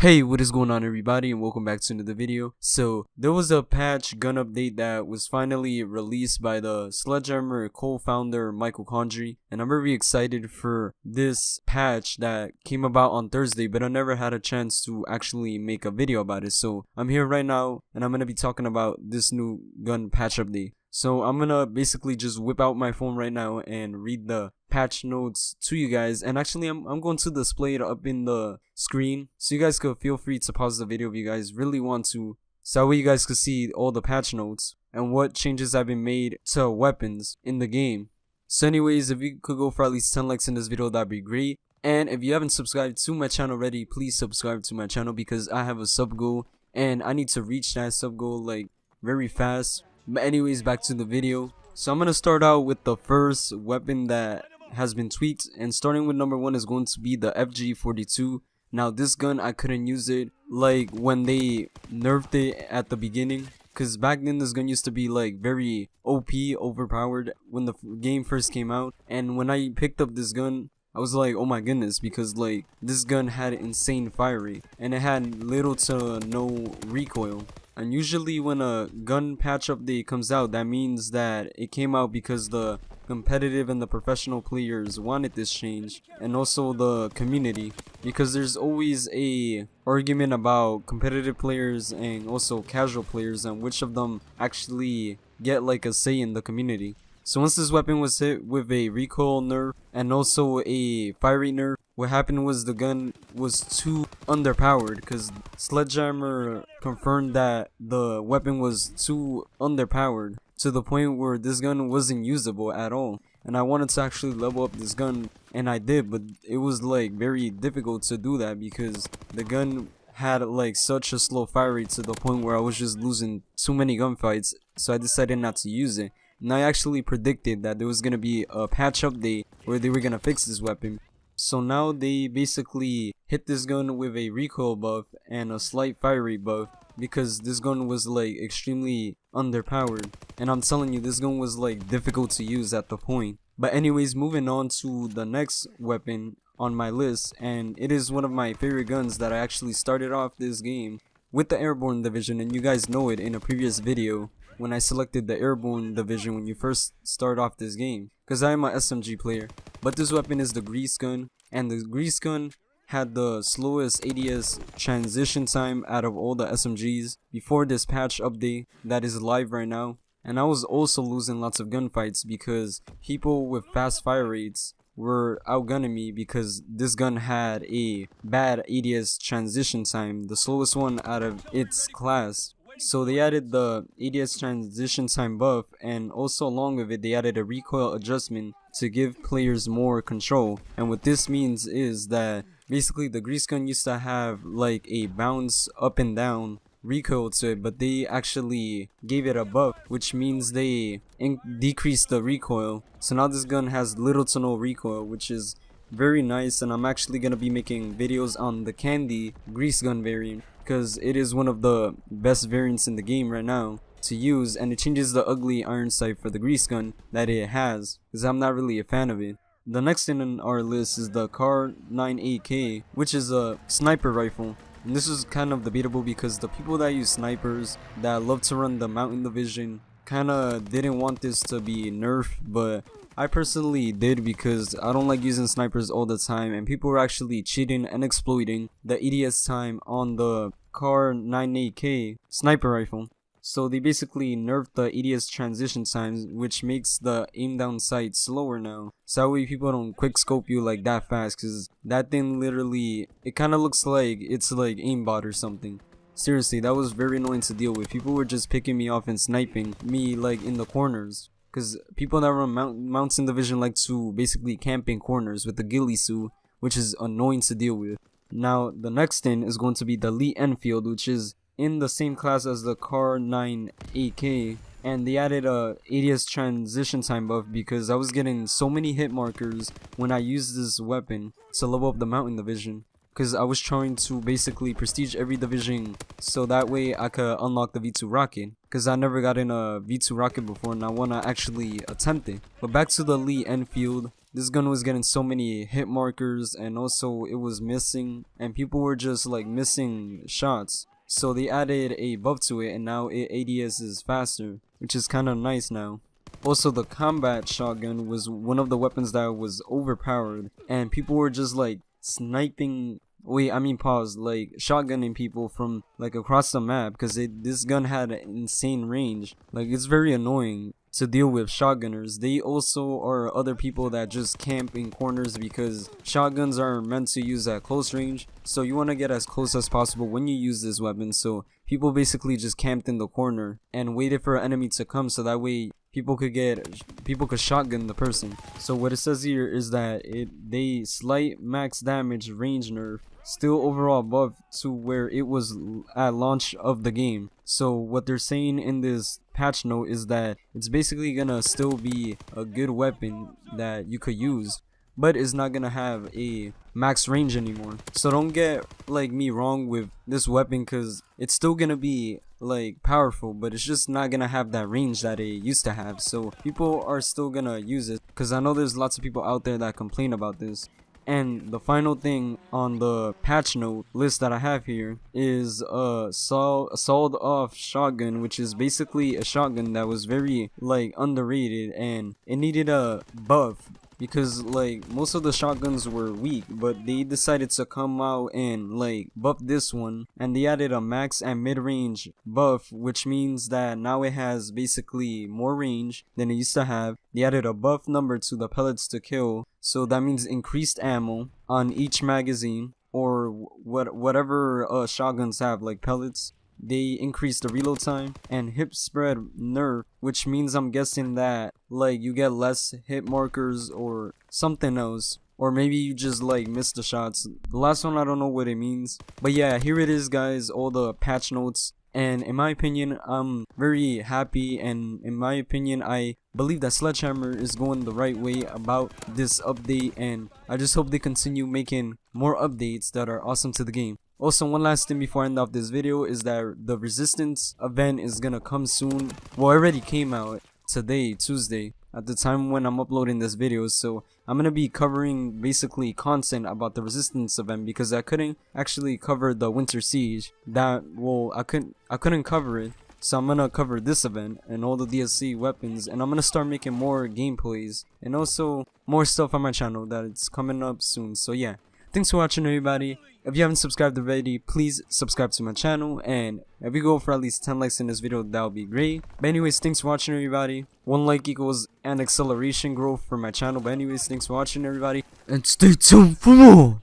Hey, what is going on everybody, and welcome back to another video. So there was a patch gun update that was finally released by the Sledgehammer co-founder Michael Condrey, and I'm very excited for this patch that came about on Thursday, but I never had a chance to actually make a video about it. So I'm here right now and I'm going to be talking about this new gun patch update. So I'm gonna basically just whip out my phone right now and read the patch notes to you guys, and actually I'm going to display it up in the screen so you guys could feel free to pause the video if you guys really want to, so that way you guys could see all the patch notes and what changes have been made to weapons in the game. So anyways, if you could go for at least 10 likes in this video, that'd be great. And if you haven't subscribed to my channel already, please subscribe to my channel because I have a sub goal and I need to reach that sub goal like very fast. But anyways, back to the video. So I'm gonna start out with the first weapon that has been tweaked, and starting with number 1 is going to be the FG42. Now this gun, I couldn't use it like when they nerfed it at the beginning, because back then this gun used to be like very OP, overpowered when the game first came out. And when I picked up this gun, I was like, oh my goodness, because like this gun had insane fire rate and it had little to no recoil. And usually when a gun patch update comes out, that means that it came out because the competitive and the professional players wanted this change, and also the community, because there's always a argument about competitive players and also casual players and which of them actually get like a say in the community. So once this weapon was hit with a recoil nerf and also a fire rate nerf, what happened was the gun was too underpowered, because Sledgehammer confirmed that the weapon was too underpowered to the point where this gun wasn't usable at all. And I wanted to actually level up this gun, and I did, but it was like very difficult to do that because the gun had like such a slow fire rate to the point where I was just losing too many gunfights, so I decided not to use it. And I actually predicted that there was going to be a patch update where they were going to fix this weapon. So now they basically hit this gun with a recoil buff and a slight fire rate buff, because this gun was like extremely underpowered. And I'm telling you, this gun was like difficult to use at the point. But anyways, moving on to the next weapon on my list, and it is one of my favorite guns that I actually started off this game with, the Airborne division, and you guys know it in a previous video when I selected the Airborne division when you first start off this game, because I am an SMG player. But this weapon is the grease gun, and the grease gun had the slowest ADS transition time out of all the SMGs before this patch update that is live right now. And I was also losing lots of gunfights because people with fast fire rates were outgunning me, because this gun had a bad ADS transition time, the slowest one out of its class. So they added the ADS transition time buff, and also along with it they added a recoil adjustment to give players more control. And what this means is that basically the grease gun used to have like a bounce up and down recoil to it, but they actually gave it a buff, which means they decreased the recoil. So now this gun has little to no recoil, which is very nice. And I'm actually going to be making videos on the candy grease gun variant, because it is one of the best variants in the game right now to use, and it changes the ugly iron sight for the grease gun that it has, because I'm not really a fan of it. The next thing on our list is the Car 9AK, which is a sniper rifle. And this is kind of debatable because the people that use snipers that love to run the mountain division kinda didn't want this to be nerfed, but I personally did, because I don't like using snipers all the time, and people were actually cheating and exploiting the ADS time on the Car 9AK sniper rifle. So they basically nerfed the ADS transition times, which makes the aim down sight slower now, so that way people don't quick scope you like that fast, because that thing literally, it kind of looks like it's like aimbot or something. Seriously, that was very annoying to deal with. People were just picking me off and sniping me like in the corners, because people that run mountain division like to basically camp in corners with the ghillie suit, which is annoying to deal with. Now the next thing is going to be the Lee Enfield, which is in the same class as the Car 9AK, and they added a ADS transition time buff because I was getting so many hit markers when I used this weapon to level up the mountain division, because I was trying to basically prestige every division so that way I could unlock the V2 rocket, because I never got in a V2 rocket before and I want to actually attempt it. But back to the Lee Enfield, this gun was getting so many hit markers, and also it was missing, and people were just like missing shots. So they added a buff to it, and now it ADS is faster, which is kind of nice now. Also, the combat shotgun was one of the weapons that was overpowered, and people were just like sniping, like shotgunning people from like across the map, because this gun had an insane range. Like, it's very annoying to deal with shotgunners. They also are other people that just camp in corners, because shotguns are meant to use at close range, so you want to get as close as possible when you use this weapon. So people basically just camped in the corner and waited for an enemy to come, so that way people could shotgun the person. So what it says here is that they slight max damage range nerf, still overall above to where it was at launch of the game. So what they're saying in this patch note is that it's basically gonna still be a good weapon that you could use, but it's not gonna have a max range anymore. So don't get like me wrong with this weapon, because it's still gonna be like powerful, but it's just not gonna have that range that it used to have. So people are still gonna use it, because I know there's lots of people out there that complain about this. And the final thing on the patch note list that I have here is a sawed-off shotgun, which is basically a shotgun that was very like underrated, and it needed a buff, because like most of the shotguns were weak, but they decided to come out and like buff this one, and they added a max and mid-range buff, which means that now it has basically more range than it used to have. They added a buff number to the pellets to kill, so that means increased ammo on each magazine, or whatever shotguns have, like pellets. They increased the reload time, and hip spread nerf, which means I'm guessing that like you get less hit markers or something else, or maybe you just like miss the shots. The last one, I don't know what it means, but yeah, here it is guys, all the patch notes. And in my opinion, I'm very happy, and in my opinion, I believe that Sledgehammer is going the right way about this update, and I just hope they continue making more updates that are awesome to the game. Also, one last thing before I end off this video is that the Resistance event is gonna come soon. Well, it already came out today, Tuesday, at the time when I'm uploading this video. So I'm gonna be covering basically content about the Resistance event, because I couldn't actually cover the Winter Siege. I couldn't cover it. So I'm gonna cover this event and all the DLC weapons, and I'm gonna start making more gameplays and also more stuff on my channel that it's coming up soon. So yeah, thanks for watching everybody. If you haven't subscribed already, please subscribe to my channel, and if we go for at least 10 likes in this video, that would be great. But anyways, thanks for watching everybody. 1 like equals an acceleration growth for my channel. But anyways, thanks for watching everybody, and stay tuned for more.